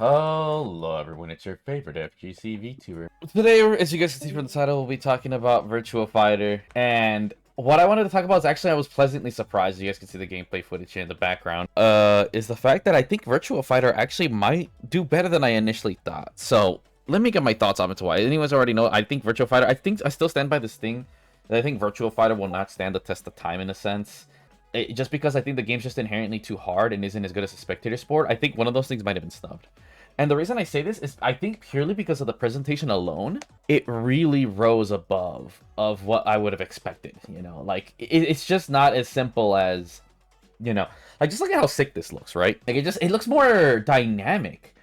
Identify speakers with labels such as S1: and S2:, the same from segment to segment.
S1: Hello everyone, it's your favorite FGC VTuber. Today, as you guys can see from the title, we'll be talking about Virtua Fighter, and what I wanted to talk about is actually I was pleasantly surprised, you guys can see the gameplay footage here in the background, is the fact that I think Virtua Fighter actually might do better than I initially thought. So, let me get my thoughts on it to why. Anyways, already know, I think Virtua Fighter, I still stand by this thing, that I think Virtua Fighter will not stand the test of time in a sense. Just because I think the game's just inherently too hard and isn't as good as a spectator sport, I think one of those things might have been snubbed. And the reason I say this is I think purely because of the presentation alone, it really rose above of what I would have expected, you know? Like, it's just not as simple as, you know, like, just look at how sick this looks, right? Like, it looks more dynamic.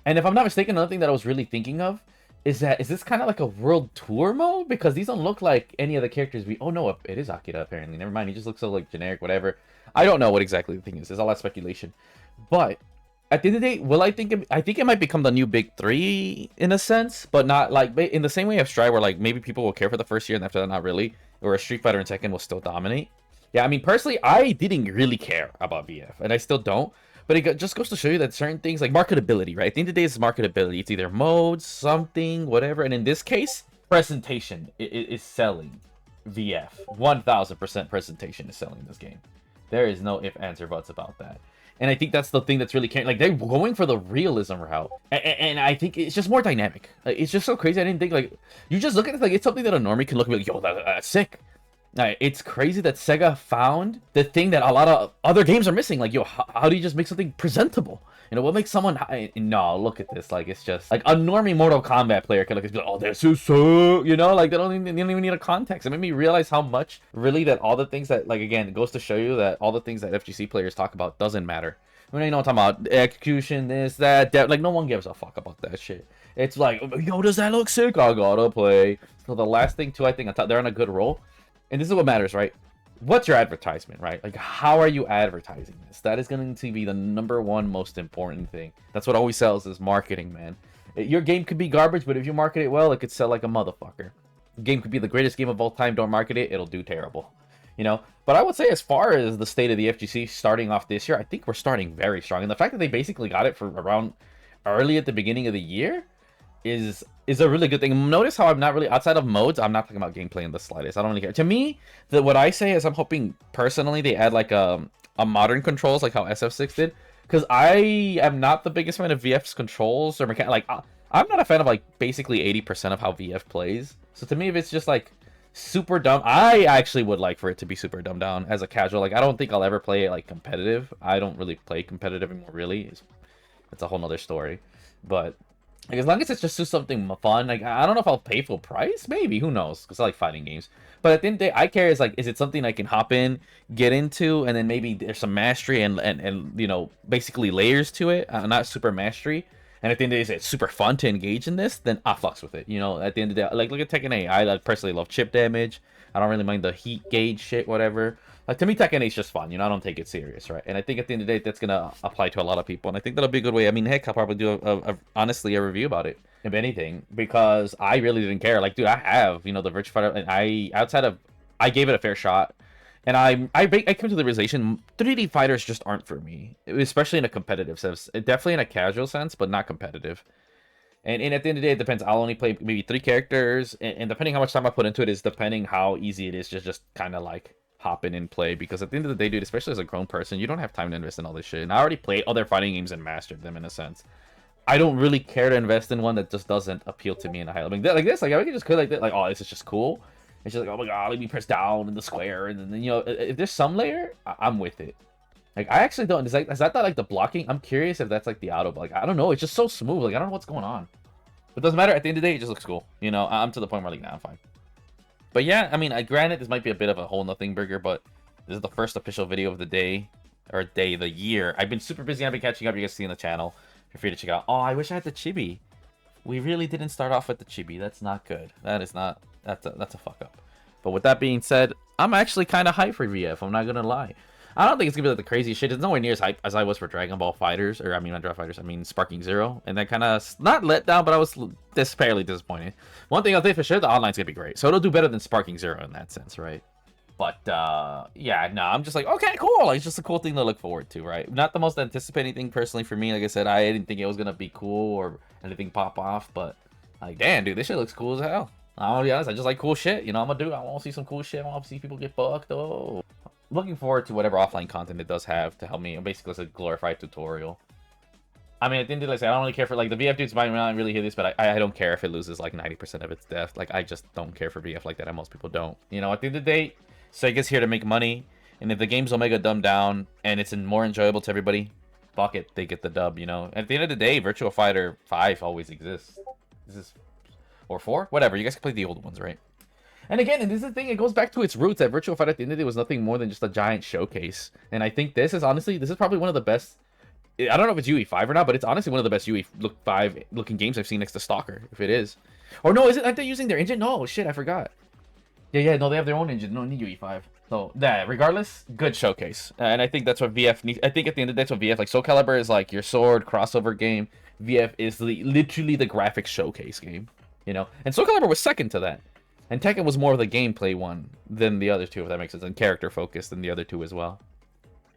S1: And if I'm not mistaken, another thing that I was really thinking of is this kind of like a world tour mode? Because these don't look like any of the characters oh no, it is Akira apparently. Never mind, he just looks so like generic, whatever. I don't know what exactly the thing is. There's all that speculation. But at the end of the day, I think it might become the new big three in a sense, but not like in the same way of Stride, where like maybe people will care for the first year and after that not really, or a Street Fighter and Tekken will still dominate. Yeah, I mean personally, I didn't really care about VF, and I still don't. But it just goes to show you that certain things like marketability, right? At the end of the day, it's marketability. It's either modes, something, whatever. And in this case, presentation is selling VF. 1000% presentation is selling this game. There is no ifs, ands, or buts about that. And I think that's the thing that's really carrying. Like, they're going for the realism route. And I think it's just more dynamic. Like, it's just so crazy. I didn't think, like, you just look at it, like, it's something that a normie can look and be like, yo, that's sick. It's crazy that Sega found the thing that a lot of other games are missing. Like, yo, how do you just make something presentable? You know, what makes someone... No, look at this. Like, it's just... Like, a normie Mortal Kombat player can look and be like, oh, this is so... You know, like, they don't even need a context. It made me realize how much, really, that all the things that... Like, again, it goes to show you that all the things that FGC players talk about doesn't matter. I mean, you know what I'm talking about? Execution, this, that, like, no one gives a fuck about that shit. It's like, yo, does that look sick? I gotta play. So the last thing, too, I think they're on a good roll. And this is what matters, right? What's your advertisement, right? Like, how are you advertising this? That is going to be the #1 most important thing. That's what always sells is marketing, man. Your game could be garbage, but if you market it well, it could sell like a motherfucker. The game could be the greatest game of all time. Don't market it, it'll do terrible. You know? But I would say as far as the state of the FGC starting off this year, I think we're starting very strong. And the fact that they basically got it for around early at the beginning of the year is a really good thing. Notice how I'm not really, outside of modes, I'm not talking about gameplay in the slightest. I don't really care. To me, what I say is I'm hoping personally they add like a modern controls like how SF6 did, because I am not the biggest fan of VF's controls or like I'm not a fan of like basically 80% of how VF plays. So to me, if it's just like super dumb, I actually would like for it to be super dumbed down as a casual. Like, I don't think I'll ever play it like competitive. I don't really play competitive anymore, really. It's a whole nother story. But like, as long as it's just something fun, like, I don't know if I'll pay full price, maybe, who knows, because I like fighting games. But at the end of the day, I care is like, is it something I can hop in, get into, and then maybe there's some mastery and you know, basically layers to it, not super mastery. And at the end of the day, it's super fun to engage in this, then I fucks with it. You know, at the end of the day, like, look at Tekken 8. I personally love chip damage. I don't really mind the heat gauge shit, whatever. Like, to me, Tekken 8 is just fun. You know, I don't take it serious, right? And I think at the end of the day, that's going to apply to a lot of people. And I think that'll be a good way. I mean, heck, I'll probably do, honestly, a review about it, if anything. Because I really didn't care. Like, dude, I have, you know, the Virtua Fighter. And I gave it a fair shot. And I came to the realization 3D fighters just aren't for me, especially in a competitive sense. Definitely in a casual sense, but not competitive. And at the end of the day, it depends. I'll only play maybe 3 characters, and depending how much time I put into it is depending how easy it is to just kind of like hop in and play. Because at the end of the day, dude, especially as a grown person, you don't have time to invest in all this shit. And I already played other fighting games and mastered them in a sense. I don't really care to invest in one that just doesn't appeal to me in a high level. Like this, like I could just could like that, like, oh, this is just cool. It's just like, oh my god, let me press down in the square, and then, you know, if there's some layer, I'm with it. Like, I actually don't. Is that like the blocking? I'm curious if that's like the auto. Like, I don't know. It's just so smooth. Like, I don't know what's going on. But it doesn't matter. At the end of the day, it just looks cool. You know, I'm to the point where like, nah, I'm fine. But yeah, I mean, granted, this might be a bit of a whole nothing burger, but this is the first official video of the day, or day of the year. I've been super busy. I've been catching up. You guys see on the channel. Feel free to check out. Oh, I wish I had the chibi. We really didn't start off with the chibi. That's not good. That is not. That's a fuck up. But with that being said, I'm actually kind of hyped for VF. I'm not gonna lie. I don't think it's gonna be like the crazy shit. It's nowhere near as hype as I was for Dragon Ball Fighters, or I mean, not Dragon Fighters. I mean, Sparking Zero, and that kind of not let down, but I was fairly disappointed. One thing I'll say for sure, the online's gonna be great, so it'll do better than Sparking Zero in that sense, right? But yeah, no, I'm just like, okay, cool. Like, it's just a cool thing to look forward to, right? Not the most anticipating thing personally for me. Like I said, I didn't think it was gonna be cool or anything pop off, but like, damn, dude, this shit looks cool as hell. I'm gonna be honest, I just like cool shit. You know, I want to see some cool shit. I want to see people get fucked. Oh, looking forward to whatever offline content it does have to help me. Basically, it's a glorified tutorial. I mean, at the end of the day, I don't really care for, like, the VF dudes might not really hear this, but I don't care if it loses, like, 90% of its depth. Like, I just don't care for VF like that, and most people don't. You know, at the end of the day, Sega's here to make money, and if the game's Omega dumbed down, and it's more enjoyable to everybody, fuck it, they get the dub, you know? At the end of the day, Virtua Fighter 5 always exists. This is... Or 4? Whatever, you guys can play the old ones, right? And again, and this is the thing, it goes back to its roots, that Virtua Fighter at the end of the day was nothing more than just a giant showcase. And I think this is, honestly, this is probably one of the best... I don't know if it's UE5 or not, but it's honestly one of the best UE5 looking games I've seen next to Stalker, if it is. Or no, is it? Aren't they using their engine? No, shit, I forgot. Yeah, no, they have their own engine. No need UE5. So, yeah, regardless, good showcase. And I think that's what VF needs. I think at the end of the day, that's what VF, like, Soul Calibur is like your sword crossover game. VF is literally the graphics showcase game, you know? And Soul Calibur was second to that. And Tekken was more of the gameplay one than the other two, if that makes sense, and character focused than the other two as well.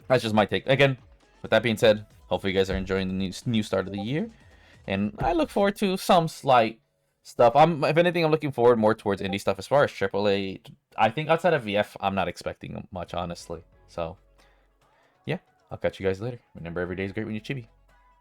S1: That's just my take. Again, with that being said, hopefully you guys are enjoying the new start of the year. And I look forward to some slight stuff. If anything, I'm looking forward more towards indie stuff. As far as AAA, I think outside of VF, I'm not expecting much, honestly. So, yeah, I'll catch you guys later. Remember, every day is great when you're chibi.